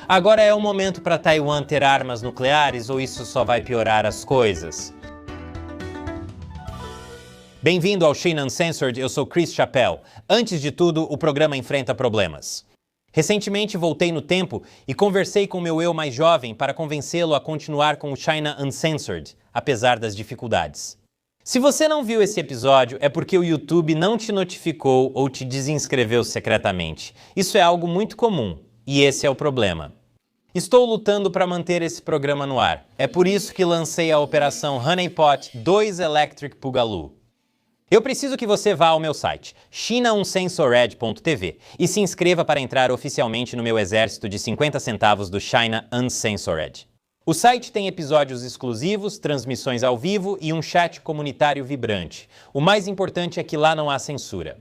Agora é o momento para Taiwan ter armas nucleares ou isso só vai piorar as coisas? Bem-vindo ao China Uncensored, eu sou Chris Chappell. Antes de tudo, o programa enfrenta problemas. Recentemente voltei no tempo e conversei com meu eu mais jovem para convencê-lo a continuar com o China Uncensored, apesar das dificuldades. Se você não viu esse episódio, é porque o YouTube não te notificou ou te desinscreveu secretamente. Isso é algo muito comum, e esse é o problema. Estou lutando para manter esse programa no ar. É por isso que lancei a operação Honeypot 2 Electric Pugalu. Eu preciso que você vá ao meu site, chinauncensored.tv, e se inscreva para entrar oficialmente no meu exército de 50 centavos do China Uncensored. O site tem episódios exclusivos, transmissões ao vivo e um chat comunitário vibrante. O mais importante é que lá não há censura.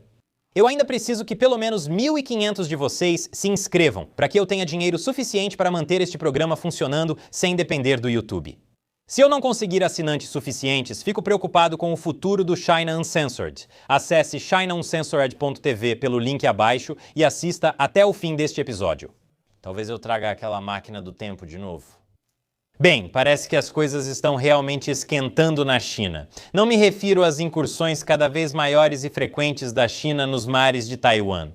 Eu ainda preciso que pelo menos 1.500 de vocês se inscrevam, para que eu tenha dinheiro suficiente para manter este programa funcionando sem depender do YouTube. Se eu não conseguir assinantes suficientes, fico preocupado com o futuro do China Uncensored. Acesse chinauncensored.tv pelo link abaixo e assista até o fim deste episódio. Talvez eu traga aquela máquina do tempo de novo. Bem, parece que as coisas estão realmente esquentando na China. Não me refiro às incursões cada vez maiores e frequentes da China nos mares de Taiwan.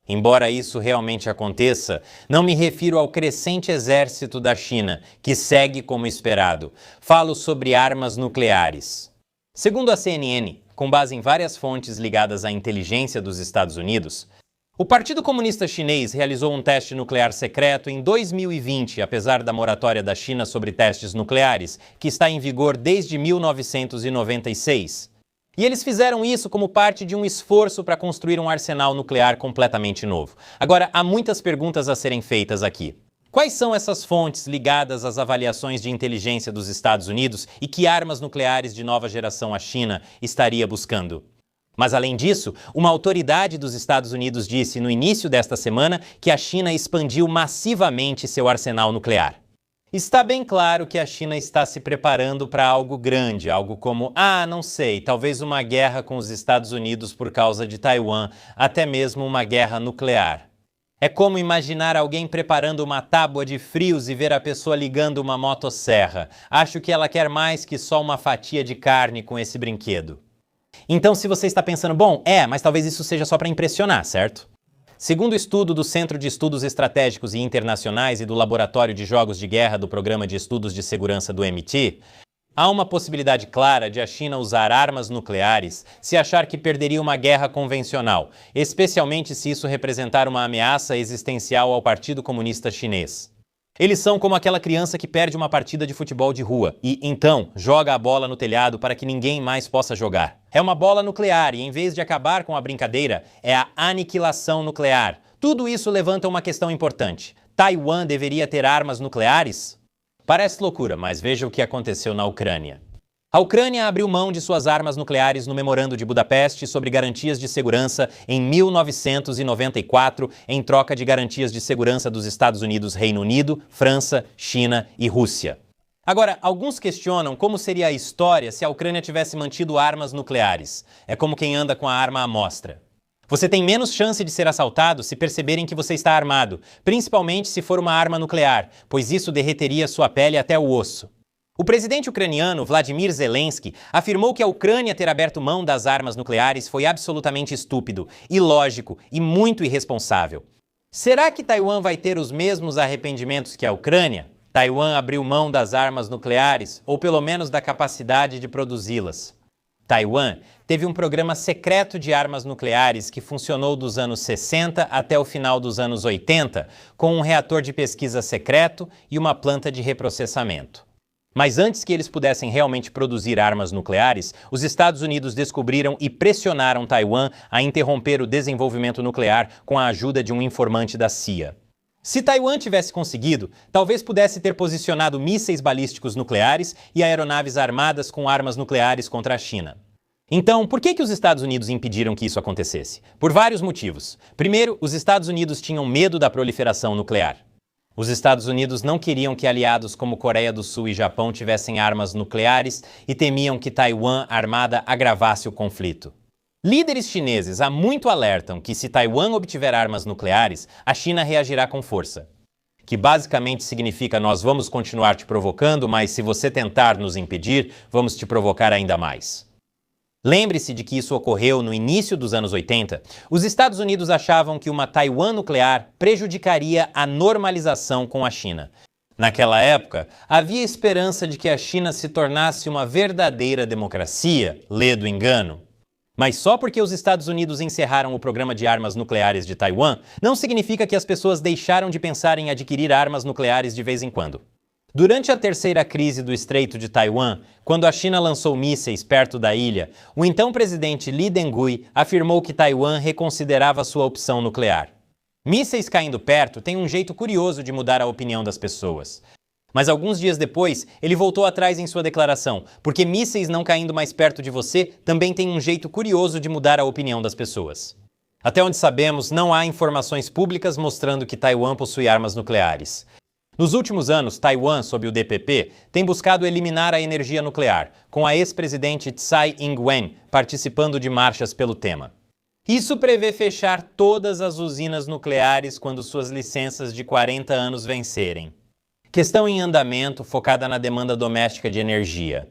Embora isso realmente aconteça, não me refiro ao crescente exército da China, que segue como esperado. Falo sobre armas nucleares. Segundo a CNN, com base em várias fontes ligadas à inteligência dos Estados Unidos, o Partido Comunista Chinês realizou um teste nuclear secreto em 2020, apesar da moratória da China sobre testes nucleares, que está em vigor desde 1996. E eles fizeram isso como parte de um esforço para construir um arsenal nuclear completamente novo. Agora, há muitas perguntas a serem feitas aqui. Quais são essas fontes ligadas às avaliações de inteligência dos Estados Unidos e que armas nucleares de nova geração a China estaria buscando? Mas, além disso, uma autoridade dos Estados Unidos disse no início desta semana que a China expandiu massivamente seu arsenal nuclear. Está bem claro que a China está se preparando para algo grande, algo como, não sei, talvez uma guerra com os Estados Unidos por causa de Taiwan, até mesmo uma guerra nuclear. É como imaginar alguém preparando uma tábua de frios e ver a pessoa ligando uma motosserra. Acho que ela quer mais que só uma fatia de carne com esse brinquedo. Então, se você está pensando, mas talvez isso seja só para impressionar, certo? Segundo o estudo do Centro de Estudos Estratégicos e Internacionais e do Laboratório de Jogos de Guerra do Programa de Estudos de Segurança do MIT, há uma possibilidade clara de a China usar armas nucleares se achar que perderia uma guerra convencional, especialmente se isso representar uma ameaça existencial ao Partido Comunista Chinês. Eles são como aquela criança que perde uma partida de futebol de rua e, então, joga a bola no telhado para que ninguém mais possa jogar. É uma bola nuclear e, em vez de acabar com a brincadeira, é a aniquilação nuclear. Tudo isso levanta uma questão importante. Taiwan deveria ter armas nucleares? Parece loucura, mas veja o que aconteceu na Ucrânia. A Ucrânia abriu mão de suas armas nucleares no Memorando de Budapeste sobre garantias de segurança em 1994, em troca de garantias de segurança dos Estados Unidos, Reino Unido, França, China e Rússia. Agora, alguns questionam como seria a história se a Ucrânia tivesse mantido armas nucleares. É como quem anda com a arma à mostra. Você tem menos chance de ser assaltado se perceberem que você está armado, principalmente se for uma arma nuclear, pois isso derreteria sua pele até o osso. O presidente ucraniano Vladimir Zelensky afirmou que a Ucrânia ter aberto mão das armas nucleares foi absolutamente estúpido, ilógico e muito irresponsável. Será que Taiwan vai ter os mesmos arrependimentos que a Ucrânia? Taiwan abriu mão das armas nucleares, ou pelo menos da capacidade de produzi-las. Taiwan teve um programa secreto de armas nucleares que funcionou dos anos 60 até o final dos anos 80, com um reator de pesquisa secreto e uma planta de reprocessamento. Mas antes que eles pudessem realmente produzir armas nucleares, os Estados Unidos descobriram e pressionaram Taiwan a interromper o desenvolvimento nuclear com a ajuda de um informante da CIA. Se Taiwan tivesse conseguido, talvez pudesse ter posicionado mísseis balísticos nucleares e aeronaves armadas com armas nucleares contra a China. Então, por que os Estados Unidos impediram que isso acontecesse? Por vários motivos. Primeiro, os Estados Unidos tinham medo da proliferação nuclear. Os Estados Unidos não queriam que aliados como Coreia do Sul e Japão tivessem armas nucleares e temiam que Taiwan armada agravasse o conflito. Líderes chineses há muito alertam que se Taiwan obtiver armas nucleares, a China reagirá com força. que basicamente significa nós vamos continuar te provocando, mas se você tentar nos impedir, vamos te provocar ainda mais. Lembre-se de que isso ocorreu no início dos anos 80. Os Estados Unidos achavam que uma Taiwan nuclear prejudicaria a normalização com a China. Naquela época, havia esperança de que a China se tornasse uma verdadeira democracia, lê do engano. Mas só porque os Estados Unidos encerraram o programa de armas nucleares de Taiwan, não significa que as pessoas deixaram de pensar em adquirir armas nucleares de vez em quando. Durante a terceira crise do Estreito de Taiwan, quando a China lançou mísseis perto da ilha, o então presidente Lee Teng-hui afirmou que Taiwan reconsiderava sua opção nuclear. Mísseis caindo perto têm um jeito curioso de mudar a opinião das pessoas. Mas alguns dias depois, ele voltou atrás em sua declaração, porque mísseis não caindo mais perto de você também tem um jeito curioso de mudar a opinião das pessoas. Até onde sabemos, não há informações públicas mostrando que Taiwan possui armas nucleares. Nos últimos anos, Taiwan, sob o DPP, tem buscado eliminar a energia nuclear, com a ex-presidente Tsai Ing-wen participando de marchas pelo tema. Isso prevê fechar todas as usinas nucleares quando suas licenças de 40 anos vencerem. Questão em andamento focada na demanda doméstica de energia.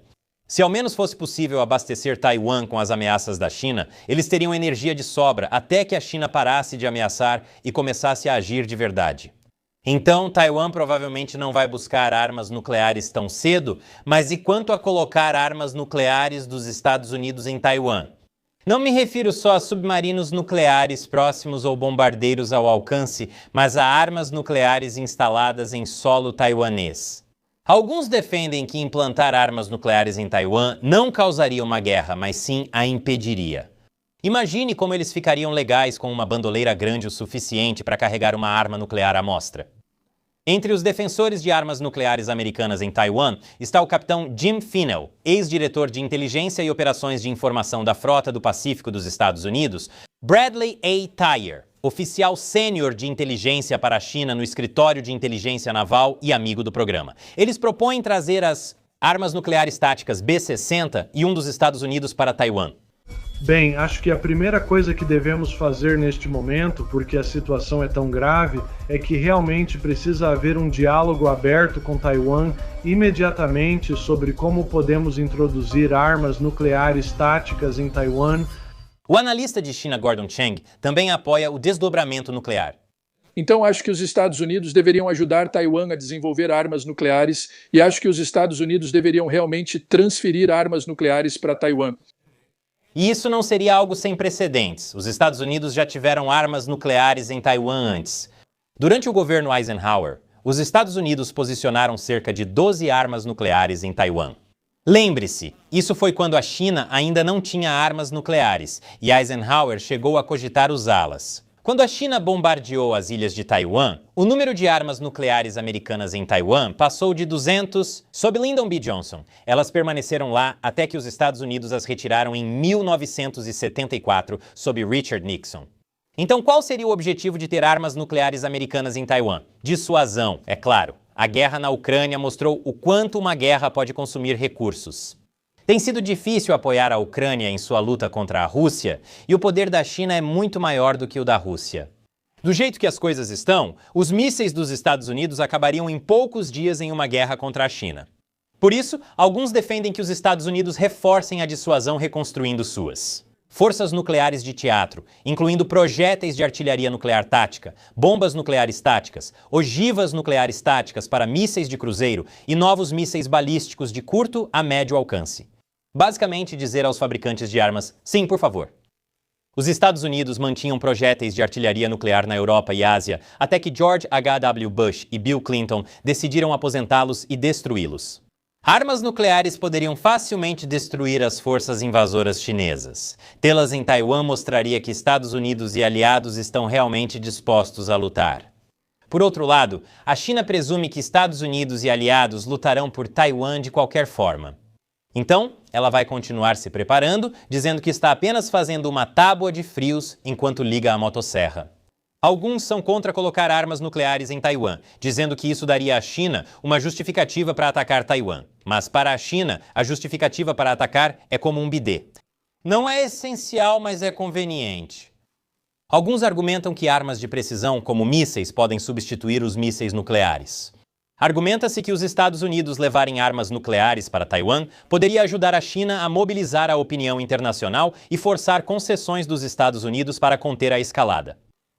Se ao menos fosse possível abastecer Taiwan com as ameaças da China, eles teriam energia de sobra até que a China parasse de ameaçar e começasse a agir de verdade. Então, Taiwan provavelmente não vai buscar armas nucleares tão cedo, mas e quanto a colocar armas nucleares dos Estados Unidos em Taiwan? Não me refiro só a submarinos nucleares próximos ou bombardeiros ao alcance, mas a armas nucleares instaladas em solo taiwanês. Alguns defendem que implantar armas nucleares em Taiwan não causaria uma guerra, mas sim a impediria. Imagine como eles ficariam legais com uma bandoleira grande o suficiente para carregar uma arma nuclear à mostra. Entre os defensores de armas nucleares americanas em Taiwan está o capitão Jim Finnell, ex-diretor de inteligência e operações de informação da Frota do Pacífico dos Estados Unidos, Bradley A. Tyer, oficial sênior de inteligência para a China no Escritório de Inteligência Naval e amigo do programa. Eles propõem trazer as armas nucleares táticas B-60 e um dos Estados Unidos para Taiwan. Bem, acho que a primeira coisa que devemos fazer neste momento, porque a situação é tão grave, é que realmente precisa haver um diálogo aberto com Taiwan imediatamente sobre como podemos introduzir armas nucleares táticas em Taiwan. O analista de China Gordon Chang também apoia o desdobramento nuclear. Então acho que os Estados Unidos deveriam ajudar Taiwan a desenvolver armas nucleares e acho que os Estados Unidos deveriam realmente transferir armas nucleares para Taiwan. E isso não seria algo sem precedentes. Os Estados Unidos já tiveram armas nucleares em Taiwan antes. Durante o governo Eisenhower, os Estados Unidos posicionaram cerca de 12 armas nucleares em Taiwan. Lembre-se, isso foi quando a China ainda não tinha armas nucleares e Eisenhower chegou a cogitar usá-las. Quando a China bombardeou as ilhas de Taiwan, o número de armas nucleares americanas em Taiwan passou de 200 sob Lyndon B. Johnson. Elas permaneceram lá até que os Estados Unidos as retiraram em 1974 sob Richard Nixon. Então qual seria o objetivo de ter armas nucleares americanas em Taiwan? Dissuasão, é claro. A guerra na Ucrânia mostrou o quanto uma guerra pode consumir recursos. Tem sido difícil apoiar a Ucrânia em sua luta contra a Rússia, e o poder da China é muito maior do que o da Rússia. Do jeito que as coisas estão, os mísseis dos Estados Unidos acabariam em poucos dias em uma guerra contra a China. Por isso, alguns defendem que os Estados Unidos reforcem a dissuasão reconstruindo suas forças nucleares de teatro, incluindo projéteis de artilharia nuclear tática, bombas nucleares táticas, ogivas nucleares táticas para mísseis de cruzeiro e novos mísseis balísticos de curto a médio alcance. Basicamente dizer aos fabricantes de armas, sim, por favor. Os Estados Unidos mantinham projéteis de artilharia nuclear na Europa e Ásia até que George H.W. Bush e Bill Clinton decidiram aposentá-los e destruí-los. Armas nucleares poderiam facilmente destruir as forças invasoras chinesas. Tê-las em Taiwan mostraria que Estados Unidos e aliados estão realmente dispostos a lutar. Por outro lado, a China presume que Estados Unidos e aliados lutarão por Taiwan de qualquer forma. Então, ela vai continuar se preparando, dizendo que está apenas fazendo uma tábua de frios enquanto liga a motosserra. Alguns são contra colocar armas nucleares em Taiwan, dizendo que isso daria à China uma justificativa para atacar Taiwan. Mas para a China, a justificativa para atacar é como um bidê. Não é essencial, mas é conveniente. Alguns argumentam que armas de precisão, como mísseis, podem substituir os mísseis nucleares. Argumenta-se que os Estados Unidos levarem armas nucleares para Taiwan poderia ajudar a China a mobilizar a opinião internacional e forçar concessões dos Estados Unidos para conter a escalada.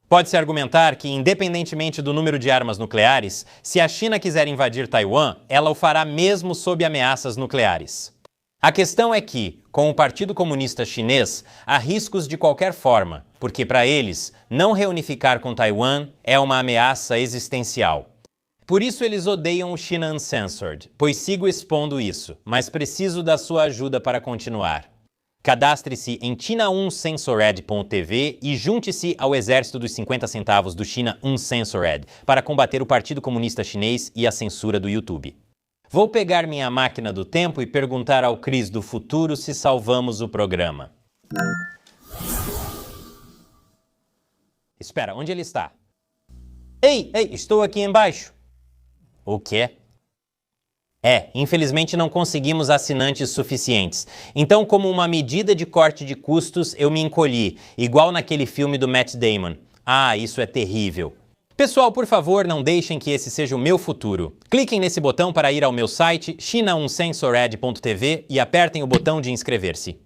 Pode-se argumentar que, independentemente do número de armas nucleares, se a China quiser invadir Taiwan, ela o fará mesmo sob ameaças nucleares. A questão é que, com o Partido Comunista Chinês, há riscos de qualquer forma, porque para eles, não reunificar com Taiwan é uma ameaça existencial. Por isso eles odeiam o China Uncensored, pois sigo expondo isso, mas preciso da sua ajuda para continuar. Cadastre-se em china1censored.tv e junte-se ao exército dos 50 centavos do China Uncensored para combater o Partido Comunista Chinês e a censura do YouTube. Vou pegar minha máquina do tempo e perguntar ao Chris do futuro se salvamos o programa. Espera, onde ele está? Ei, estou aqui embaixo. O quê? Infelizmente não conseguimos assinantes suficientes. Então, como uma medida de corte de custos, eu me encolhi, igual naquele filme do Matt Damon. Ah, isso é terrível. Pessoal, por favor, não deixem que esse seja o meu futuro. Cliquem nesse botão para ir ao meu site, china1censored.tv, e apertem o botão de inscrever-se.